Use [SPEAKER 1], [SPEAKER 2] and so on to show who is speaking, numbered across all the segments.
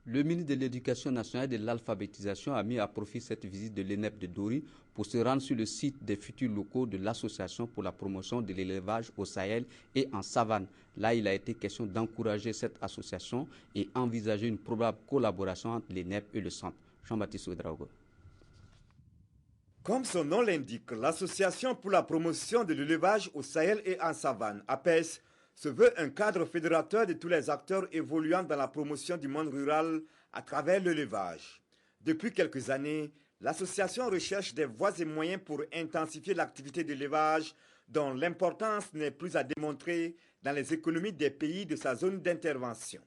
[SPEAKER 1] Le ministre de l'Éducation nationale et de l'alphabétisation a mis à profit cette visite de l'ENEP de Dori pour se rendre sur le site des futurs locaux de l'Association pour la promotion de l'élevage au Sahel et en savane. Là, il a été question d'encourager cette association et envisager une probable collaboration entre l'ENEP et le centre. Jean-Baptiste Ouedraogo.
[SPEAKER 2] Comme son nom l'indique, l'Association pour la promotion de l'élevage au Sahel et en savane, APES, se veut un cadre fédérateur de tous les acteurs évoluant dans la promotion du monde rural à travers l'élevage. Depuis quelques années, l'association recherche des voies et moyens pour intensifier l'activité d'élevage dont l'importance n'est plus à démontrer dans les économies des pays de sa zone d'intervention.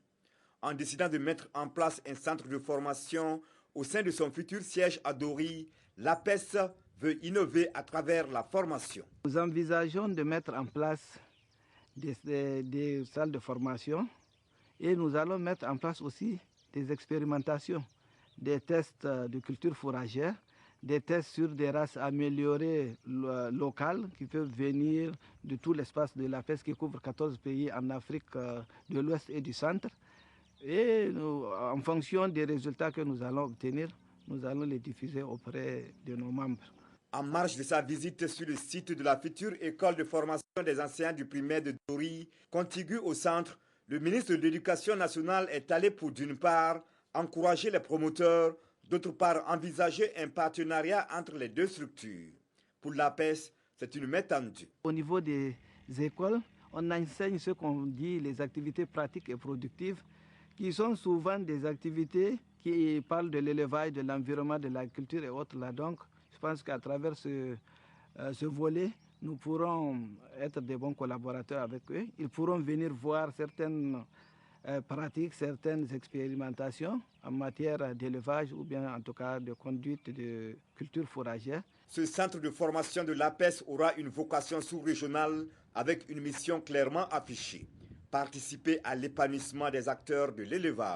[SPEAKER 2] En décidant de mettre en place un centre de formation au sein de son futur siège à Dori, l'APES veut innover à travers la formation.
[SPEAKER 3] Nous envisageons de mettre en place des salles de formation et nous allons mettre en place aussi des expérimentations, des tests de culture fourragère, des tests sur des races améliorées locales qui peuvent venir de tout l'espace de l'APES qui couvre 14 pays en Afrique de l'Ouest et du Centre. Et en fonction des résultats que nous allons obtenir, nous allons les diffuser auprès de nos membres.
[SPEAKER 2] En marge de sa visite sur le site de la future école de formation des enseignants du primaire de Dori, contiguë au centre, le ministre de l'Éducation nationale est allé pour d'une part encourager les promoteurs, d'autre part envisager un partenariat entre les deux structures. Pour l'APES, c'est une main tendue.
[SPEAKER 3] Au niveau des écoles, on enseigne ce qu'on dit les activités pratiques et productives, qui sont souvent des activités qui parlent de l'élevage, de l'environnement, de la culture et autres là. Donc, je pense qu'à travers ce volet, nous pourrons être des bons collaborateurs avec eux. Ils pourront venir voir certaines pratiques, certaines expérimentations en matière d'élevage ou bien en tout cas de conduite de culture fourragère.
[SPEAKER 2] Ce centre de formation de l'APES aura une vocation sous-régionale avec une mission clairement affichée: participer à l'épanouissement des acteurs de l'élevage.